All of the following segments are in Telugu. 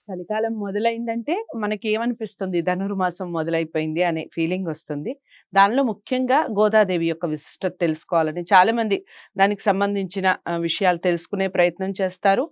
చలికాలం మొదలైందంటే మనకేమనిపిస్తుంది? ధనుర్మాసం మొదలైపోయింది అనే ఫీలింగ్ వస్తుంది. దానిలో ముఖ్యంగా గోదాదేవి యొక్క విశిష్టత తెలుసుకోవాలని చాలామంది దానికి సంబంధించిన విషయాలు తెలుసుకునే ప్రయత్నం చేస్తారు.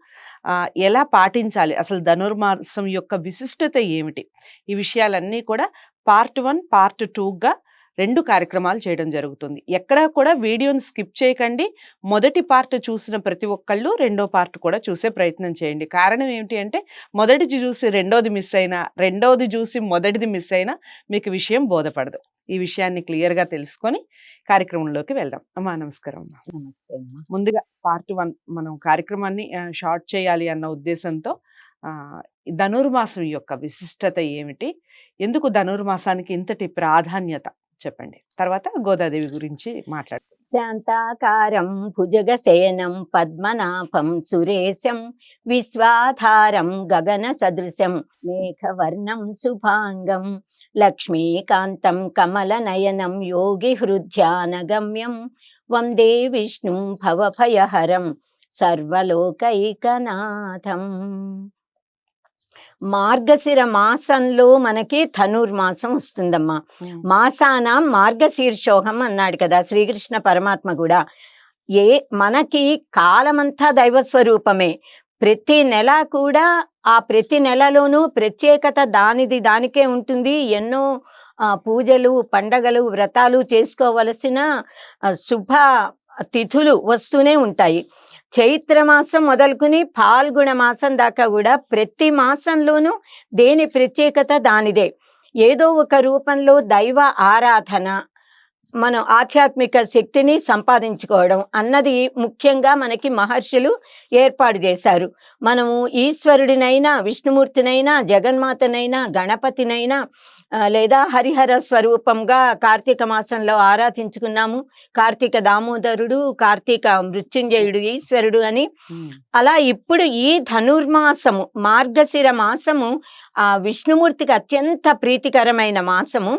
ఎలా పాటించాలి? అసలు ధనుర్మాసం యొక్క విశిష్టత ఏమిటి? ఈ విషయాలన్నీ కూడా పార్ట్ 1, పార్ట్ 2గా 2 కార్యక్రమాలు చేయడం జరుగుతుంది. ఎక్కడా కూడా వీడియోని స్కిప్ చేయకండి. మొదటి పార్ట్ చూసిన ప్రతి ఒక్కళ్ళు రెండో పార్ట్ కూడా చూసే ప్రయత్నం చేయండి. కారణం ఏమిటి అంటే మొదటిది చూసి రెండోది మిస్ అయినా, రెండోది చూసి మొదటిది మిస్ అయినా మీకు విషయం బోధపడదు. ఈ విషయాన్ని క్లియర్‌గా తెలుసుకొని కార్యక్రమంలోకి వెళ్దాం. అమ్మా నమస్కారం అమ్మా. నమస్తే అమ్మా. ముందుగా పార్ట్ 1 మనం కార్యక్రమాన్ని షార్ట్ చేయాలి అన్న ఉద్దేశంతో ధనుర్మాసం యొక్క విశిష్టత ఏమిటి? ఎందుకు ధనుర్మాసానికి ఇంతటి ప్రాధాన్యత చెప్పండి. తర్వాత గోదాదేవి గురించి మాట్లాడుకుందాం. శాంతాకారం భుజగశయనం పద్మనాభం సురేశం విశ్వాధారం గగన సదృశం మేఘవర్ణం శుభాంగం లక్ష్మీకాంతం కమలనయనం యోగి హృద్యానగమ్యం వందే విష్ణుం భవభయహరం సర్వలోకైకనాథం. మార్గశిర మాసంలో మనకి ధనుర్మాసం వస్తుందమ్మా. మాసానాం మార్గశీర్షోహం అన్నాడు కదా శ్రీకృష్ణ పరమాత్మ కూడా. మనకి కాలమంతా దైవ స్వరూపమే. ప్రతి నెల కూడా ఆ ప్రతి నెలలోనూ ప్రత్యేకత దానికే ఉంటుంది. ఎన్నో పూజలు, పండగలు, వ్రతాలు చేసుకోవలసిన శుభ తిథులు వస్తూనే ఉంటాయి. చైత్రమాసం మొదలుకుని పాల్గొన మాసం దాకా కూడా ప్రతి మాసంలోనూ దేని ప్రత్యేకత దానిదే. ఏదో ఒక రూపంలో దైవ ఆరాధన, మనం ఆధ్యాత్మిక శక్తిని సంపాదించుకోవడం అన్నది ముఖ్యంగా మనకి మహర్షులు ఏర్పాటు చేశారు. మనము ఈశ్వరుడినైనా, విష్ణుమూర్తినైనా, జగన్మాతనైనా, గణపతినైనా లేదా హరిహర స్వరూపంగా కార్తీక మాసంలో ఆరాధించుకున్నాము. కార్తీక దామోదరుడు, కార్తీక మృత్యుంజయుడు ఈశ్వరుడు అని. అలా ఇప్పుడు ఈ ధనుర్మాసము, మార్గశిర మాసము విష్ణుమూర్తికి అత్యంత ప్రీతికరమైన మాసము.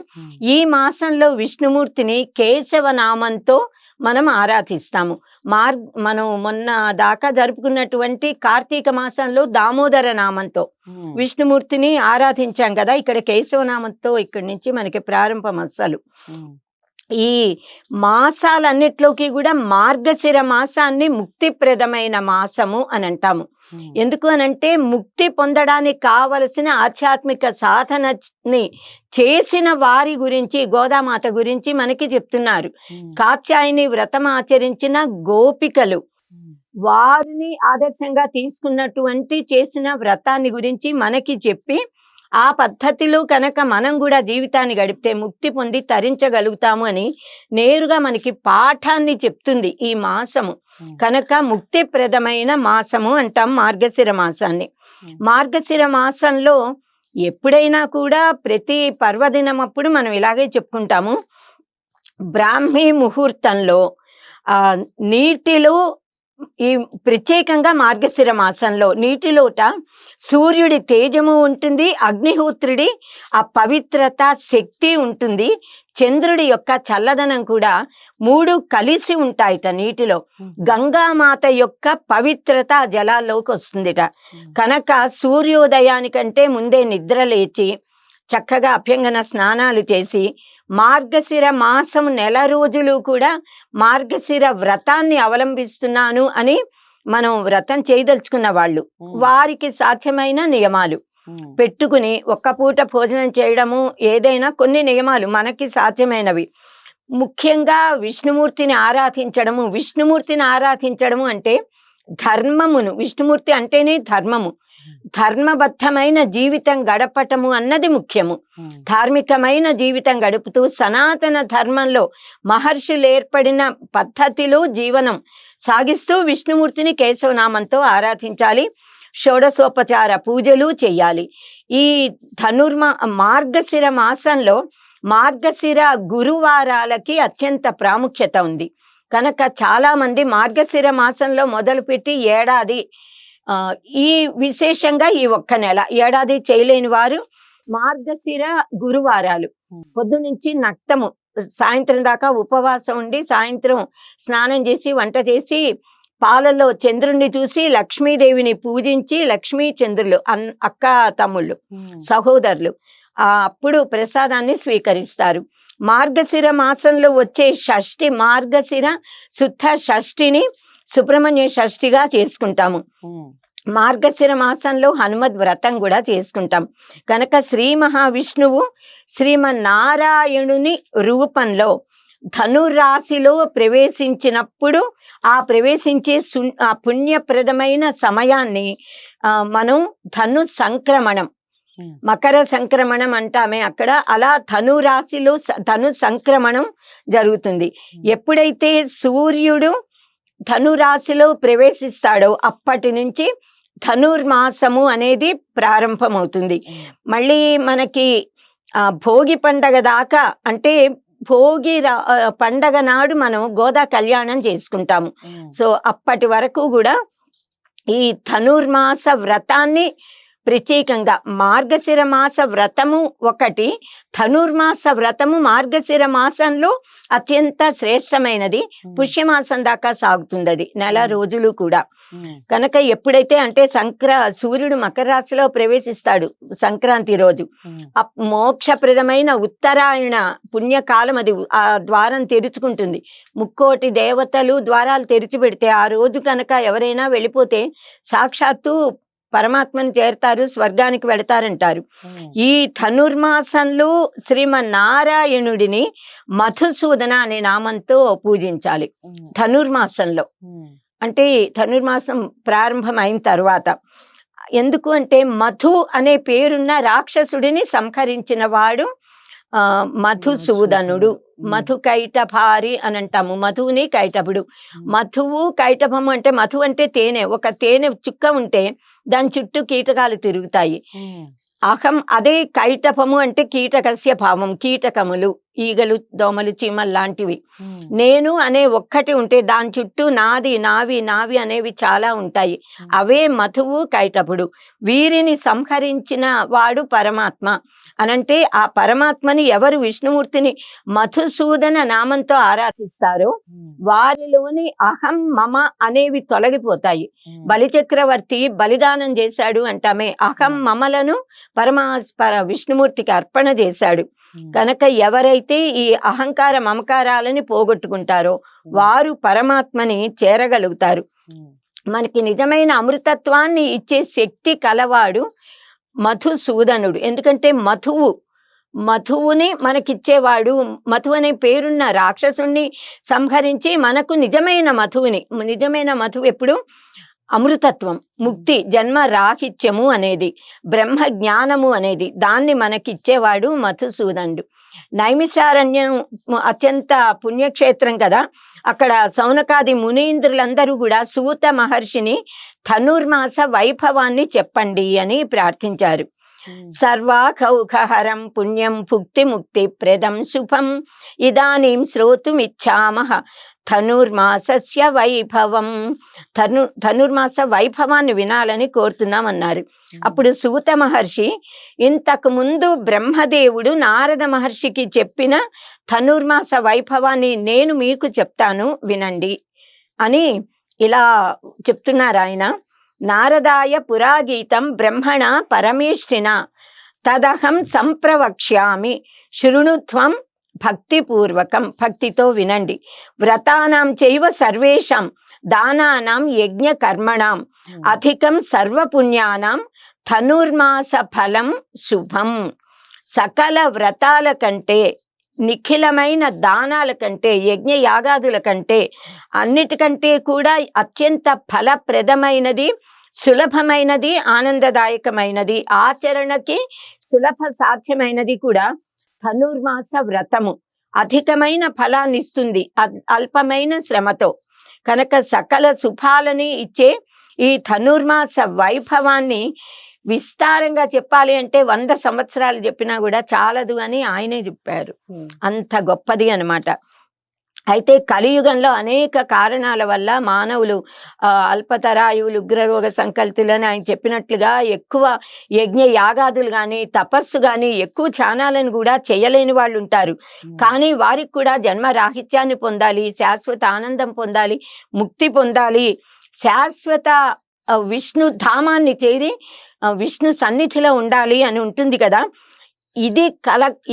ఈ మాసంలో విష్ణుమూర్తిని కేశవ నామంతో మనం ఆరాధిస్తాము. మనం మొన్న దాకా జరుపుకున్నటువంటి కార్తీక మాసంలో దామోదర నామంతో విష్ణుమూర్తిని ఆరాధించాం కదా. ఇక్కడ కేశవ నామంతో ఇక్కడి నుంచి మనకి ప్రారంభం. అస్సలు ఈ మాసాలన్నిట్లోకి కూడా మార్గశిర మాసాన్ని ముక్తిప్రదమైన మాసము అని అంటాము. ఎందుకు అనంటే ముక్తి పొందడానికి కావలసిన ఆధ్యాత్మిక సాధనని చేసిన వారి గురించి, గోదామాత గురించి మనకి చెప్తున్నారు. కాత్యాయని వ్రతం ఆచరించిన గోపికలు, వారిని ఆదర్శంగా తీసుకున్నటువంటి చేసిన వ్రతాన్ని గురించి మనకి చెప్పి, ఆ పద్ధతిలో కనుక మనం కూడా జీవితాన్ని గడిపితే ముక్తి పొంది తరించగలుగుతాము అని నేరుగా మనకి పాఠాన్ని చెప్తుంది ఈ మాసము. కనుక ముక్తిప్రదమైన మాసము అంటాం మార్గశిర మాసాన్ని. మార్గశిర మాసంలో ఎప్పుడైనా కూడా ప్రతి పర్వదినం అప్పుడు మనం ఇలాగే చెప్పుకుంటాము. బ్రాహ్మీ ముహూర్తంలో నీటిలో, ఈ ప్రత్యేకంగా మార్గశిర మాసంలో నీటిలోట సూర్యుడి తేజము ఉంటుంది, అగ్నిహోత్రుడి ఆ పవిత్రత శక్తి ఉంటుంది, చంద్రుడి యొక్క చల్లదనం కూడా 3 కలిసి ఉంటాయిట నీటిలో. గంగామాత యొక్క పవిత్రత జలాల్లోకి వస్తుందిట. కనుక సూర్యోదయానికంటే ముందే నిద్ర లేచి చక్కగా అభ్యంగన స్నానాలు చేసి మార్గశిర మాసం నెల రోజులు కూడా మార్గశిర వ్రతాన్ని అవలంబిస్తున్నాను అని మనం వ్రతం చేయదలుచుకున్న వాళ్ళు, వారికి సాధ్యమైన నియమాలు పెట్టుకుని ఒక్క పూట భోజనం చేయడము, ఏదైనా కొన్ని నియమాలు మనకి సాధ్యమైనవి. ముఖ్యంగా విష్ణుమూర్తిని ఆరాధించడము. విష్ణుమూర్తిని ఆరాధించడము అంటే ధర్మమును, విష్ణుమూర్తి అంటేనే ధర్మము, ధర్మబద్ధమైన జీవితం గడపటము అన్నది ముఖ్యము. ధార్మికమైన జీవితం గడుపుతూ సనాతన ధర్మంలో మహర్షులు ఏర్పడిన పద్ధతిలో జీవనం సాగిస్తూ విష్ణుమూర్తిని కేశవనామంతో ఆరాధించాలి. షోడశోపచార పూజలు చెయ్యాలి. ఈ మార్గశిర మాసంలో మార్గశిర గురువారాలకి అత్యంత ప్రాముఖ్యత ఉంది. కనుక చాలా మంది మార్గశిర మాసంలో మొదలుపెట్టి ఏడాది, ఈ విశేషంగా ఈ ఒక్క నెల ఏడాది చేయలేని వారు మార్గశిర గురువారాలు పొద్దునుంచి నక్తము సాయంత్రం దాకా ఉపవాసం ఉండి, సాయంత్రం స్నానం చేసి వంట చేసి పాలలో చంద్రుణ్ణి చూసి లక్ష్మీదేవిని పూజించి, లక్ష్మీ చంద్రులు అక్క తమ్ముళ్ళు సహోదరులు అప్పుడు ప్రసాదాన్ని స్వీకరిస్తారు. మార్గశిర మాసంలో వచ్చే షష్ఠి, మార్గశిర శుద్ధ షష్ఠిని సుబ్రహ్మణ్య షష్ఠిగా చేసుకుంటాము. మార్గశిర మాసంలో హనుమద్ వ్రతం కూడా చేసుకుంటాం. కనుక శ్రీ మహావిష్ణువు శ్రీమన్నారాయణుని రూపంలో ధనురాశిలో ప్రవేశించినప్పుడు ఆ ప్రవేశించే ఆ పుణ్యప్రదమైన సమయాన్ని మనం ధను సంక్రమణం, మకర సంక్రమణం అంటామే అక్కడ, అలా ధనురాశిలో ధను సంక్రమణం జరుగుతుంది. ఎప్పుడైతే సూర్యుడు ధనురాశిలో ప్రవేశిస్తాడో అప్పటి నుంచి ధనుర్మాసము అనేది ప్రారంభమవుతుంది. మళ్ళీ మనకి భోగి పండగ దాకా, అంటే భోగి పండగ నాడు మనం గోదా కళ్యాణం చేసుకుంటాము. సో అప్పటి వరకు కూడా ఈ ధనుర్మాస వ్రతాన్ని ప్రత్యేకంగా, మార్గశిర మాస వ్రతము ఒకటి, ధనుర్మాస వ్రతము మార్గశిర మాసంలో అత్యంత శ్రేష్టమైనది. పుష్యమాసం దాకా సాగుతుంది అది, నెల రోజులు కూడా. కనుక ఎప్పుడైతే అంటే సూర్యుడు మకర రాశిలో ప్రవేశిస్తాడు సంక్రాంతి రోజు, మోక్షప్రదమైన ఉత్తరాయణ పుణ్యకాలం అది. ఆ ద్వారం తెరుచుకుంటుంది, ముక్కోటి దేవతలు ద్వారాలు తెరిచి పెడితే ఆ రోజు కనుక ఎవరైనా వెళ్ళిపోతే సాక్షాత్తు పరమాత్మని చేరతారు, స్వర్గానికి వెళతారంటారు. ఈ ధనుర్మాసంలో శ్రీమన్నారాయణుడిని మధుసూదన అనే నామంతో పూజించాలి. ధనుర్మాసంలో అంటే ధనుర్మాసం ప్రారంభం అయిన తర్వాత. ఎందుకు అంటే మధు అనే పేరున్న రాక్షసుడిని సంహరించిన వాడు మధుసూదనుడు. మధు కైటభారి అని అంటాము, మధువుని కైటభుడు. మధువు కైటభము అంటే, మధు అంటే తేనె, ఒక తేనె చుక్క ఉంటే దాని చుట్టూ కీటకాలు తిరుగుతాయి. అహం అదే కైటభము అంటే కీటకస్య భావం, కీటకములు, ఈగలు, దోమలు, చీమలు లాంటివి. నేను అనే ఒక్కటి ఉంటే దాని చుట్టూ నాది, నావి, నావి అనేవి చాలా ఉంటాయి. అవే మధువు కైటభుడు. వీరిని సంహరించిన వాడు పరమాత్మ అనంటే, ఆ పరమాత్మని ఎవరు విష్ణుమూర్తిని మధుసూదన నామంతో ఆరాధిస్తారో వారిలోని అహం మమ అనేవి తొలగిపోతాయి. బలిచక్రవర్తి బలిదానం చేశాడు అంటామే, అహం మమలను విష్ణుమూర్తికి అర్పణ చేశాడు. కనుక ఎవరైతే ఈ అహంకార మమకారాలని పోగొట్టుకుంటారో వారు పరమాత్మని చేరగలుగుతారు. మనకి నిజమైన అమృతత్వాన్ని ఇచ్చే శక్తి కలవాడు మధుసూదనుడు. ఎందుకంటే మధువుని మనకిచ్చేవాడు. మధు అనే పేరున్న రాక్షసుణ్ణి సంహరించి మనకు నిజమైన మధువు ఎప్పుడు అమృతత్వం, ముక్తి, జన్మ రాహిత్యము అనేది, బ్రహ్మ జ్ఞానము అనేది, దాన్ని మనకిచ్చేవాడు మధుసూదనుడు. నైమిషారణ్యం అత్యంత పుణ్యక్షేత్రం కదా, అక్కడ సౌనకాది మునీంద్రులందరూ కూడా సూత మహర్షిని ధనుర్మాస వైభవాన్ని చెప్పండి అని ప్రార్థించారు. సర్వాకౌఖహరం పుణ్యం భుక్తి ముక్తి ప్రదం శుభం ఇదానీం శ్రోతుమిచ్చామః ధనుర్మాసస్య వైభవం. ధనుర్మాస వైభవాన్ని వినాలని కోరుతున్నామన్నారు. అప్పుడు సూత మహర్షి, ఇంతకు ముందు బ్రహ్మదేవుడు నారద మహర్షికి చెప్పిన ధనుర్మాస వైభవాన్ని నేను మీకు చెప్తాను వినండి అని ఇలా చెప్తున్నారు ఆయన. నారదాయ పురాగీతం బ్రహ్మణ పరమేష్ఠిన తదహం సంప్రవక్ష్యామి శృణుత్వం భక్తిపూర్వకం. భక్తితో వినండి. వ్రతానాం చైవ సర్వేషాం దానానాం యజ్ఞ కర్మణాం అధికం సర్వపుణ్యానాం ధనుర్మాస ఫలం శుభం. సకల వ్రతాల కంటే, నిఖిలమైన దానాల కంటే, యజ్ఞ యాగాదుల కంటే, అన్నిటికంటే కూడా అత్యంత ఫలప్రదమైనది, సులభమైనది, ఆనందదాయకమైనది, ఆచరణకి సులభ సాధ్యమైనది కూడా ధనుర్మాస వ్రతము. అధికమైన ఫలాన్ని ఇస్తుంది అల్పమైన శ్రమతో. కనుక సకల శుభాలని ఇచ్చే ఈ ధనుర్మాస వైభవాన్ని విస్తారంగా చెప్పాలి అంటే 100 సంవత్సరాలు చెప్పినా కూడా చాలదు అని ఆయనే చెప్పారు. అంత గొప్పది అన్నమాట. అయితే కలియుగంలో అనేక కారణాల వల్ల మానవులు అల్పతరాయువులు, ఉగ్రరోగ సంకల్తులని ఆయన చెప్పినట్లుగా ఎక్కువ యజ్ఞ యాగాదులు కానీ, తపస్సు కానీ, ఎక్కువ ధ్యానాలను కూడా చేయలేని వాళ్ళు ఉంటారు. కానీ వారికి కూడా జన్మ రాహిత్యాన్ని పొందాలి, శాశ్వత ఆనందం పొందాలి, ముక్తి పొందాలి, శాశ్వత విష్ణు ధామాన్ని చేరి విష్ణు సన్నిధిలో ఉండాలి అని ఉంటుంది కదా.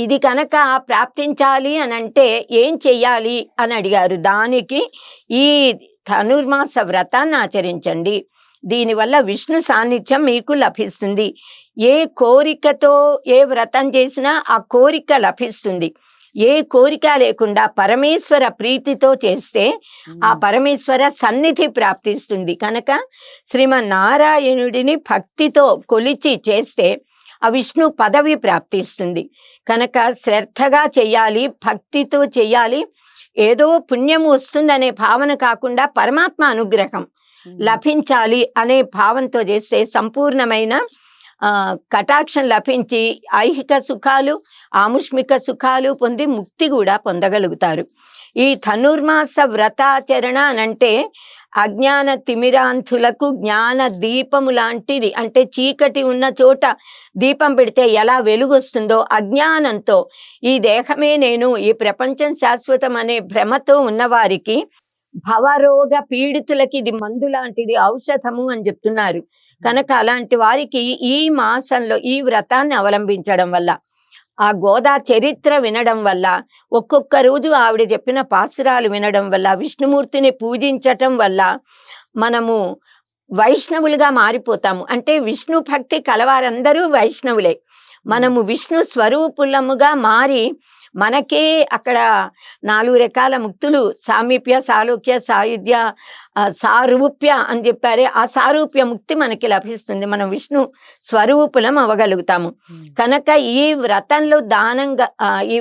ఇది కనుక ప్రాప్తించాలి అని అంటే ఏం చెయ్యాలి అని అడిగారు. దానికి ఈ ధనుర్మాస వ్రతాన్ని ఆచరించండి, దీనివల్ల విష్ణు సాన్నిధ్యం మీకు లభిస్తుంది. ఏ కోరికతో ఏ వ్రతం చేసినా ఆ కోరిక లభిస్తుంది. ఏ కోరిక లేకుండా పరమేశ్వర ప్రీతితో చేస్తే ఆ పరమేశ్వర సన్నిధి ప్రాప్తిస్తుంది. కనుక శ్రీమన్నారాయణుడిని భక్తితో కొలిచి చేస్తే ఆ విష్ణు పదవి ప్రాప్తిస్తుంది. కనుక శ్రద్ధగా చెయ్యాలి, భక్తితో చెయ్యాలి. ఏదో పుణ్యం వస్తుందనే భావన కాకుండా పరమాత్మ అనుగ్రహం లభించాలి అనే భావంతో చేస్తే సంపూర్ణమైన కటాక్షం లభించి ఐహిక సుఖాలు, ఆముష్మిక సుఖాలు పొంది ముక్తి కూడా పొందగలుగుతారు. ఈ ధనుర్మాస వ్రతాచరణ అనంటే అజ్ఞాన తిమిరాంతులకు జ్ఞాన దీపము లాంటిది. అంటే చీకటి ఉన్న చోట దీపం పెడితే ఎలా వెలుగొస్తుందో, అజ్ఞానంతో ఈ దేహమే నేను, ఈ ప్రపంచం శాశ్వతం అనే భ్రమతో ఉన్నవారికి, భవరోగ పీడితులకి ఇది మందు లాంటిది, ఔషధము అని చెప్తున్నారు. కనుక అలాంటి వారికి ఈ మాసంలో ఈ వ్రతాన్ని అవలంబించడం వల్ల, ఆ గోదా చరిత్ర వినడం వల్ల, ఒక్కొక్క రోజు ఆవిడ చెప్పిన పాసురాలు వినడం వల్ల, విష్ణుమూర్తిని పూజించటం వల్ల మనము వైష్ణవులుగా మారిపోతాము. అంటే విష్ణు భక్తి కలవారందరూ వైష్ణవులే. మనము విష్ణు స్వరూపులముగా మారి మనకే అక్కడ 4 రకాల ముక్తులు, సామీప్య, సాలోక్య, సాయుధ్య, సారూప్య అని చెప్పారే, ఆ సారూప్య ముక్తి మనకి లభిస్తుంది. మనం విష్ణు స్వరూపులం అవ్వగలుగుతాము. కనుక ఈ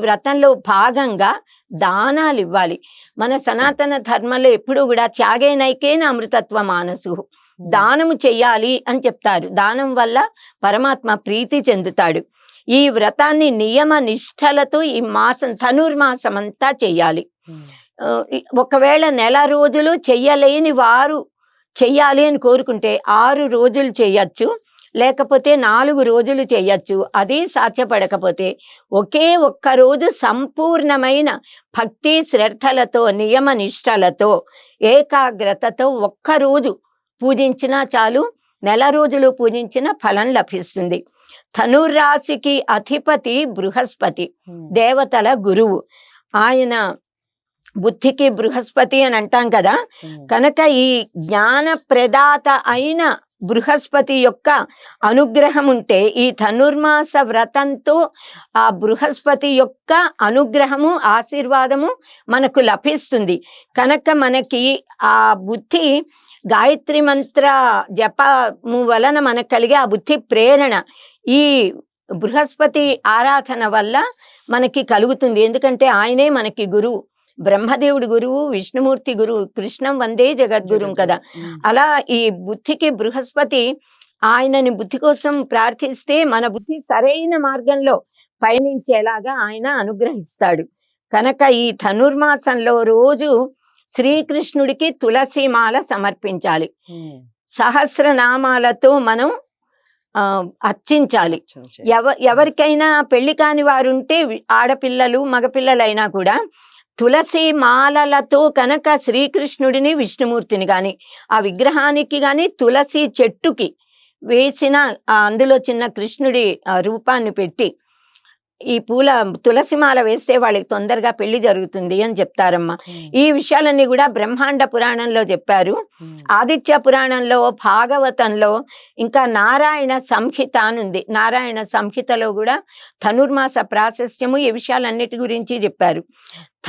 వ్రతంలో భాగంగా దానాలు ఇవ్వాలి. మన సనాతన ధర్మంలో ఎప్పుడూ కూడా త్యాగే నైకేన అమృతత్వ మానసు, దానము చెయ్యాలి అని చెప్తారు. దానం వల్ల పరమాత్మ ప్రీతి చెందుతాడు. ఈ వ్రతాన్ని నియమ నిష్ఠలతో ఈ మాసం, ధనుర్మాసం అంతా చెయ్యాలి. ఒకవేళ నెల రోజులు చెయ్యలేని వారు చెయ్యాలి అని కోరుకుంటే 6 రోజులు చెయ్యొచ్చు, లేకపోతే 4 రోజులు చెయ్యొచ్చు. అది సాధ్యపడకపోతే ఒకే ఒక్క రోజు సంపూర్ణమైన భక్తి శ్రద్ధలతో, నియమ నిష్ఠలతో, ఏకాగ్రతతో ఒక్కరోజు పూజించినా చాలు. నెల రోజులు పూజించిన ఫలం లభిస్తుంది. ధనుర్రాశికి అధిపతి బృహస్పతి, దేవతల గురువు. ఆయన బుద్ధికి బృహస్పతి అని అంటాం కదా. కనుక ఈ జ్ఞాన ప్రదాత అయిన బృహస్పతి యొక్క అనుగ్రహం ఉంటే ఈ ధనుర్మాస వ్రతంతో ఆ బృహస్పతి యొక్క అనుగ్రహము, ఆశీర్వాదము మనకు లభిస్తుంది. కనుక మనకి ఆ బుద్ధి, గాయత్రి మంత్ర జపము వలన మనకు కలిగే ఆ బుద్ధి ప్రేరణ ఈ బృహస్పతి ఆరాధన వల్ల మనకి కలుగుతుంది. ఎందుకంటే ఆయనే మనకి గురువు. బ్రహ్మదేవుడి గురువు, విష్ణుమూర్తి గురువు, కృష్ణం వందే జగద్గురుం కదా. అలా ఈ బుద్ధికి బృహస్పతి, ఆయనని బుద్ధి కోసం ప్రార్థిస్తే మన బుద్ధి సరైన మార్గంలో పయనించేలాగా ఆయన అనుగ్రహిస్తాడు. కనుక ఈ ధనుర్మాసంలో రోజు శ్రీకృష్ణుడికి తులసి మాల సమర్పించాలి. సహస్రనామాలతో మనం అర్చించాలి. ఎవరికైనా పెళ్లి కాని వారు ఉంటే, ఆడపిల్లలు మగపిల్లలైనా కూడా తులసి మాలలతో కనుక శ్రీకృష్ణుడిని, విష్ణుమూర్తిని గాని, ఆ విగ్రహానికి గాని తులసి చెట్టుకి వేసిన అందులో చిన్న కృష్ణుడి రూపాన్ని పెట్టి ఈ తులసి మాల వేస్తే వాళ్ళకి తొందరగా పెళ్లి జరుగుతుంది అని చెప్తారమ్మా. ఈ విషయాలన్నీ కూడా బ్రహ్మాండ పురాణంలో చెప్పారు. ఆదిత్య పురాణంలో, భాగవతంలో, ఇంకా నారాయణ సంహిత అని ఉంది. నారాయణ సంహితలో కూడా ధనుర్మాస ప్రాశస్త్యము, ఈ విషయాలన్నిటి గురించి చెప్పారు.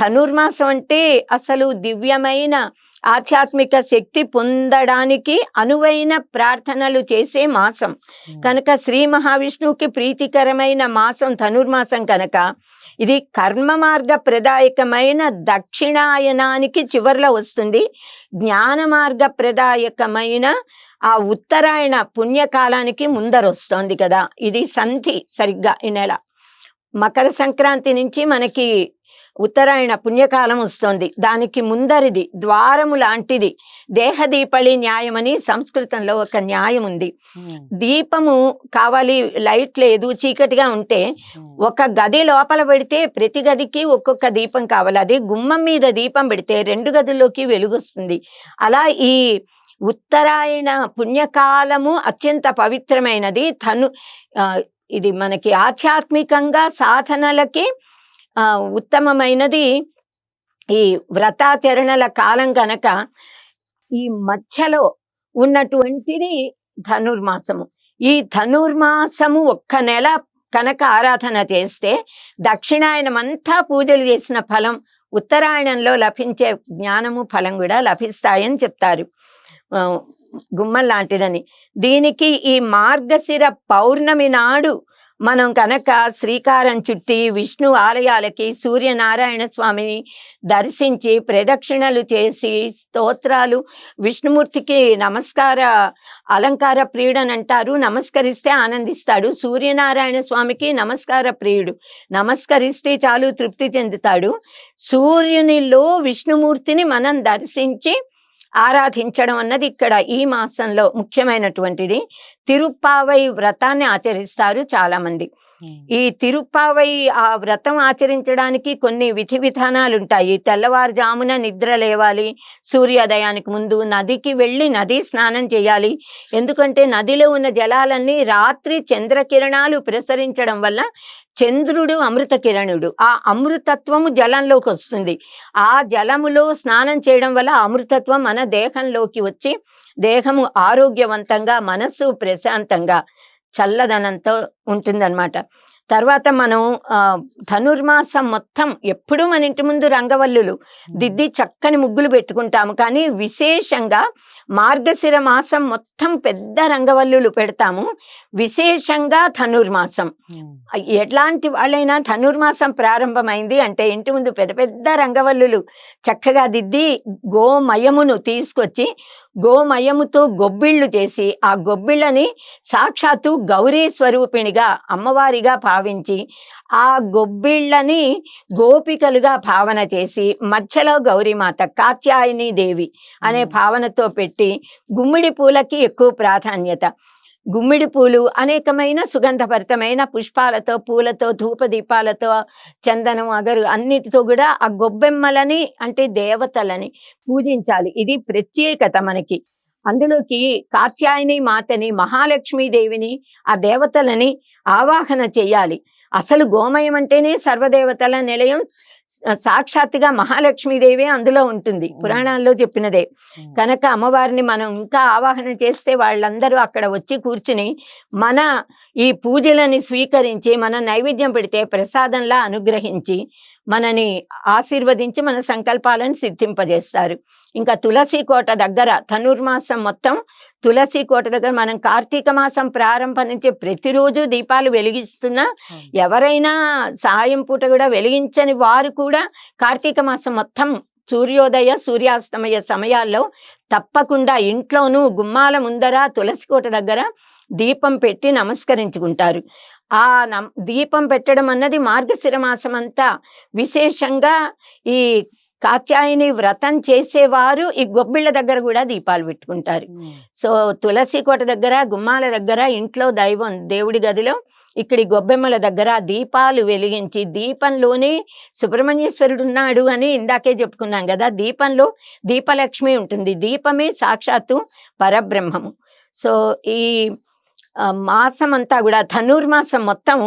ధనుర్మాసం అంటే అసలు దివ్యమైన ఆధ్యాత్మిక శక్తి పొందడానికి అనువైన ప్రార్థనలు చేసే మాసం కనుక, శ్రీ మహావిష్ణువుకి ప్రీతికరమైన మాసం ధనుర్మాసం కనుక, ఇది కర్మ మార్గ ప్రదాయకమైన దక్షిణాయనానికి చివర్లో వస్తుంది. జ్ఞాన మార్గ ప్రదాయకమైన ఆ ఉత్తరాయణ పుణ్యకాలానికి ముందరొస్తోంది కదా. ఇది సంధి సరిగ్గా ఈ నెల. మకర సంక్రాంతి నుంచి మనకి ఉత్తరాయణ పుణ్యకాలం వస్తోంది. దానికి ముందరిది ద్వారము లాంటిది. దేహదీపళి న్యాయం అని సంస్కృతంలో ఒక న్యాయం ఉంది. దీపము కావాలి, లైట్ లేదు, చీకటిగా ఉంటే ఒక గది లోపల పెడితే ప్రతి గదికి ఒక్కొక్క దీపం కావాలి. అది గుమ్మం మీద దీపం పెడితే 2 గదుల్లోకి వెలుగొస్తుంది. అలా ఈ ఉత్తరాయణ పుణ్యకాలము అత్యంత పవిత్రమైనది. ఇది మనకి ఆధ్యాత్మికంగా సాధనలకి ఉత్తమమైనది ఈ వ్రతాచరణల కాలం కనుక ఈ మధ్యలో ఉన్నటువంటిది ధనుర్మాసము. ఈ ధనుర్మాసము ఒక్క నెల కనుక ఆరాధన చేస్తే దక్షిణాయనం అంతా పూజలు చేసిన ఫలం, ఉత్తరాయణంలో లభించే జ్ఞానము ఫలం కూడా లభిస్తాయని చెప్తారు. గుమ్మం లాంటిదని. దీనికి ఈ మార్గశిర పౌర్ణమి నాడు మనం కనుక శ్రీకారం చుట్టి విష్ణు ఆలయాలకి సూర్యనారాయణ స్వామిని దర్శించి ప్రదక్షిణలు చేసి స్తోత్రాలు, విష్ణుమూర్తికి అలంకార ప్రియుడని అంటారు. నమస్కరిస్తే ఆనందిస్తాడు. సూర్యనారాయణ స్వామికి నమస్కార ప్రియుడు. నమస్కరిస్తే చాలు తృప్తి చెందుతాడు. సూర్యునిలో విష్ణుమూర్తిని మనం దర్శించి ఆరాధించడం అన్నది ఇక్కడ ఈ మాసంలో ముఖ్యమైనటువంటిది. తిరుప్పావై వ్రతాన్ని ఆచరిస్తారు చాలా మంది. ఈ తిరుప్పావై ఆ వ్రతం ఆచరించడానికి కొన్ని విధి విధానాలు ఉంటాయి. తెల్లవారుజామున నిద్ర లేవాలి, సూర్యోదయానికి ముందు నదికి వెళ్ళి నదీ స్నానం చేయాలి. ఎందుకంటే నదిలో ఉన్న జలాలన్నీ రాత్రి చంద్రకిరణాలు ప్రసరించడం వల్ల చంద్రుడు అమృత కిరణుడు, ఆ అమృతత్వము జలంలోకి వస్తుంది. ఆ జలములో స్నానం చేయడం వల్ల అమృతత్వం మన దేహంలోకి వచ్చి దేహము ఆరోగ్యవంతంగా, మనస్సు ప్రశాంతంగా, చల్లదనంతో ఉంటుందన్నమాట. తర్వాత మనం ధనుర్మాసం మొత్తం ఎప్పుడూ మన ఇంటి ముందు రంగవల్లులు దిద్ది చక్కని ముగ్గులు పెట్టుకుంటాము. కానీ విశేషంగా మార్గశిర మాసం మొత్తం పెద్ద రంగవల్లులు పెడతాము. విశేషంగా ధనుర్మాసం ఎట్లాంటి వాళ్ళైనా ధనుర్మాసం ప్రారంభమైంది అంటే ఇంటి ముందు పెద్ద పెద్ద రంగవల్లులు చక్కగా దిద్ది గోమయమును తీసుకొచ్చి గోమయముతో గొబ్బిళ్ళు చేసి ఆ గొబ్బిళ్ళని సాక్షాత్తు గౌరీ స్వరూపిణిగా అమ్మవారిగా భావించి ఆ గొబ్బిళ్ళని గోపికలుగా భావన చేసి మధ్యలో గౌరీమాత కాత్యాయని దేవి అనే భావనతో పెట్టి గుమ్మిడి పూలకి ఎక్కువ ప్రాధాన్యత. గుమ్మిడి పూలు అనేకమైన సుగంధభరితమైన పుష్పాలతో, పూలతో, ధూపదీపాలతో, చందనం, అగరు అన్నిటితో కూడా ఆ గొబ్బెమ్మలని అంటే దేవతలని పూజించాలి. ఇది ప్రత్యేకత మనకి. అందులోకి కాత్యాయని మాతని, మహాలక్ష్మీదేవిని, ఆ దేవతలని ఆవాహన చెయ్యాలి. అసలు గోమయం అంటేనే సర్వదేవతల నిలయం. సాక్షాత్తుగా మహాలక్ష్మీదేవి అందులో ఉంటుంది, పురాణాల్లో చెప్పినదే. కనుక అమ్మవారిని మనం ఇంకా ఆవాహన చేస్తే వాళ్ళందరూ అక్కడ వచ్చి కూర్చుని మన ఈ పూజలని స్వీకరించి మన నైవేద్యం పెడితే ప్రసాదంలా అనుగ్రహించి మనని ఆశీర్వదించి మన సంకల్పాలను సిద్ధింపజేస్తారు. ఇంకా తులసి కోట దగ్గర ధనుర్మాసం మొత్తం తులసి కోట దగ్గర మనం కార్తీక మాసం ప్రారంభం నుంచి ప్రతిరోజు దీపాలు వెలిగిస్తున్నా, ఎవరైనా సాయం పూట కూడా వెలిగించని వారు కూడా కార్తీక మాసం మొత్తం సూర్యోదయ సూర్యాస్తమయ సమయాల్లో తప్పకుండా ఇంట్లోనూ గుమ్మాల ముందర తులసి కోట దగ్గర దీపం పెట్టి నమస్కరించుకుంటారు. ఆ దీపం పెట్టడం అన్నది మార్గశిర మాసం అంతా విశేషంగా ఈ కాత్యాయని వ్రతం చేసేవారు ఈ గొబ్బిళ్ళ దగ్గర కూడా దీపాలు పెట్టుకుంటారు. సో తులసి కోట దగ్గర, గుమ్మాల దగ్గర, ఇంట్లో దేవుడి గదిలో, ఇక్కడి గొబ్బెమ్మల దగ్గర దీపాలు వెలిగించి, దీపంలోనే సుబ్రహ్మణ్యేశ్వరుడు ఉన్నాడు అని ఇందాకే చెప్పుకున్నాం కదా, దీపంలో దీపలక్ష్మి ఉంటుంది. దీపమే సాక్షాత్తు పరబ్రహ్మము. సో ఈ మాసం అంతా కూడా ధనుర్మాసం మొత్తం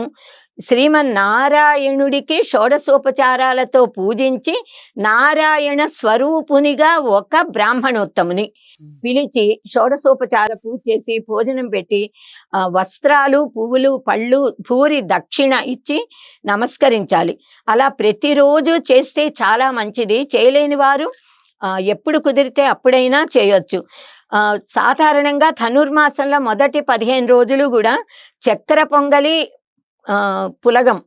శ్రీమన్నారాయణుడికి షోడశోపచారాలతో పూజించి నారాయణ స్వరూపునిగా ఒక బ్రాహ్మణోత్తముని పిలిచి షోడశోపచార పూజ చేసి భోజనం పెట్టి వస్త్రాలు, పువ్వులు, పళ్ళు, భూరి దక్షిణ ఇచ్చి నమస్కరించాలి. అలా ప్రతిరోజు చేస్తే చాలా మంచిది. చేయలేని వారు ఎప్పుడు కుదిరితే అప్పుడైనా చేయొచ్చు. సాధారణంగా ధనుర్మాసంలో మొదటి 15 రోజులు కూడా చక్కెర పొంగలి, పులగం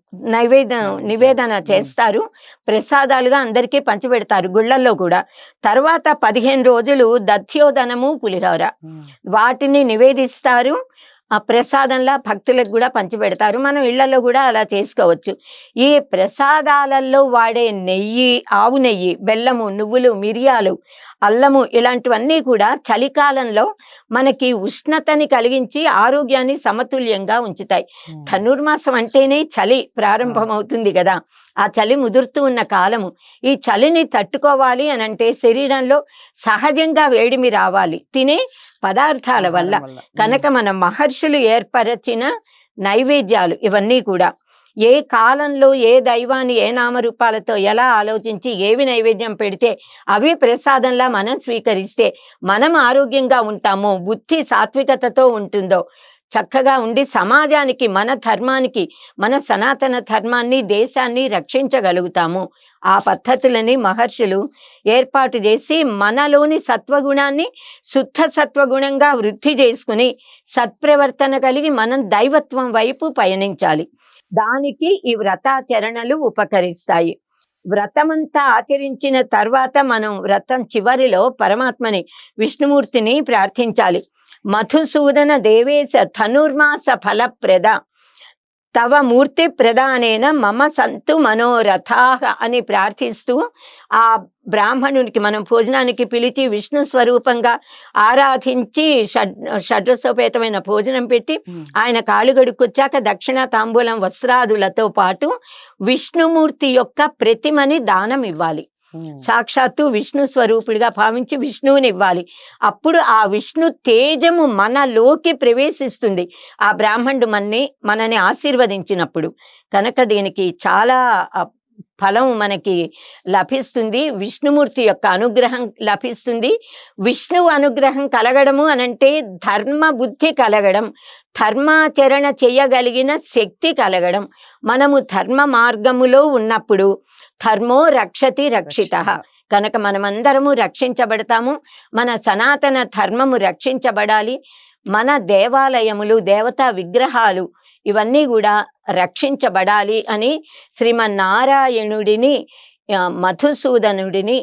నివేదన చేస్తారు. ప్రసాదాలుగా అందరికీ పంచిపెడతారు గుళ్ళల్లో కూడా. తర్వాత 15 రోజులు దధ్యోదనము, పులిహోర వాటిని నివేదిస్తారు. ఆ ప్రసాదంలా భక్తులకు కూడా పంచిపెడతారు. మనం ఇళ్లలో కూడా అలా చేసుకోవచ్చు. ఈ ప్రసాదాలలో వాడే నెయ్యి, ఆవు నెయ్యి, బెల్లము, నువ్వులు, మిరియాలు, అల్లము ఇలాంటివన్నీ కూడా చలికాలంలో మనకి ఉష్ణతని కలిగించి ఆరోగ్యాన్ని సమతుల్యంగా ఉంచుతాయి. ధనుర్మాసం అంటేనే చలి ప్రారంభం అవుతుంది కదా, ఆ చలి ముదురుతూ ఉన్న కాలము. ఈ చలిని తట్టుకోవాలి అనంటే శరీరంలో సహజంగా వేడిమి రావాలి తినే పదార్థాల వల్ల. ఆహారం వల్ల. కనుక మన మహర్షులు ఏర్పరచిన నైవేద్యాలు ఇవన్నీ కూడా ఏ కాలంలో ఏ దైవాన్ని ఏ నామరూపాలతో ఎలా ఆలోచించి ఏవి నైవేద్యం పెడితే అవి ప్రసాదంలా మనం స్వీకరిస్తే మనం ఆరోగ్యంగా ఉంటామో, బుద్ధి సాత్వికతతో ఉంటుందో, చక్కగా ఉండి సమాజానికి మన ధర్మానికి మన సనాతన ధర్మాన్ని దేశాన్ని రక్షించగలుగుతాము. ఆ పద్ధతులని మహర్షులు ఏర్పాటు చేసి మనలోని సత్వగుణాన్ని శుద్ధ సత్వగుణంగా వృద్ధి చేసుకుని సత్ప్రవర్తన కలిగి మనం దైవత్వం వైపు పయనించాలి. దానికి ఈ వ్రతాచరణలు ఉపకరిస్తాయి. వ్రతమంతా ఆచరించిన తర్వాత మనం వ్రతం చివరిలో పరమాత్మని విష్ణుమూర్తిని ప్రార్థించాలి. మధుసూదన దేవేశ ధనుర్మాస ఫలప్రద తవ మూర్తి ప్రదానేన మమ సంతు మనోరథాః అని ప్రార్థిస్తూ ఆ బ్రాహ్మణునికి మనం భోజనానికి పిలిచి విష్ణు స్వరూపంగా ఆరాధించి షడ్రసోపేతమైన భోజనం పెట్టి ఆయన కాళ్ళు గడుక్కొచ్చాక దక్షిణ తాంబూలం వస్త్రాదులతో పాటు విష్ణుమూర్తి యొక్క ప్రతిమని దానం ఇవ్వాలి. సాక్షాత్తు విష్ణు స్వరూపుడిగా భావించి విష్ణువుని ఇవ్వాలి. అప్పుడు ఆ విష్ణు తేజము మనలోకి ప్రవేశిస్తుంది ఆ బ్రాహ్మణుడు మనని ఆశీర్వదించినప్పుడు. కనుక దీనికి చాలా ఫలం మనకి లభిస్తుంది. విష్ణుమూర్తి యొక్క అనుగ్రహం లభిస్తుంది. విష్ణువు అనుగ్రహం కలగడము అనంటే ధర్మ బుద్ధి కలగడం, ధర్మాచరణ చేయగలిగిన శక్తి కలగడం. మనము ధర్మ మార్గములో ఉన్నప్పుడు ధర్మో రక్షతి రక్షితః. కనుక మనమందరము రక్షించబడతాము. మన సనాతన ధర్మము రక్షించబడాలి. మన దేవాలయములు, దేవతా విగ్రహాలు ఇవన్నీ కూడా రక్షించబడాలి అని శ్రీమన్నారాయణుడిని మధుసూదనుడిని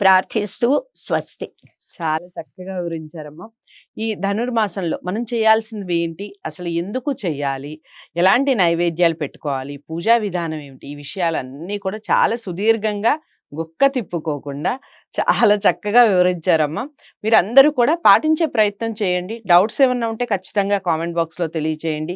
ప్రార్థిస్తూ స్వస్తి. చాలా చక్కగా వివరించారమ్మా. ఈ ధనుర్మాసంలో మనం చేయాల్సినవి ఏంటి, అసలు ఎందుకు చెయ్యాలి, ఎలాంటి నైవేద్యాలు పెట్టుకోవాలి, పూజా విధానం ఏమిటి, ఈ విషయాలన్నీ కూడా చాలా సుదీర్ఘంగా గుక్క తిప్పుకోకుండా చాలా చక్కగా వివరించారమ్మా. మీరందరూ కూడా పాటించే ప్రయత్నం చేయండి. డౌట్స్ ఏమన్నా ఉంటే ఖచ్చితంగా కామెంట్ బాక్స్లో తెలియచేయండి.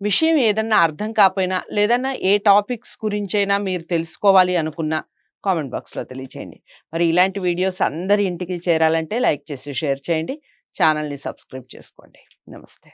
విషయం ఏదన్నా అర్థం కాకపోయినా లేదన్నా ఏ టాపిక్స్ గురించైనా మీరు తెలుసుకోవాలి అనుకున్నా కామెంట్ బాక్స్లో తెలియచేయండి. మరి ఇలాంటి వీడియోస్ అందరి ఇంటికి చేరాలంటే లైక్ చేసి షేర్ చేయండి. ఛానల్ని సబ్స్క్రైబ్ చేసుకోండి. నమస్తే.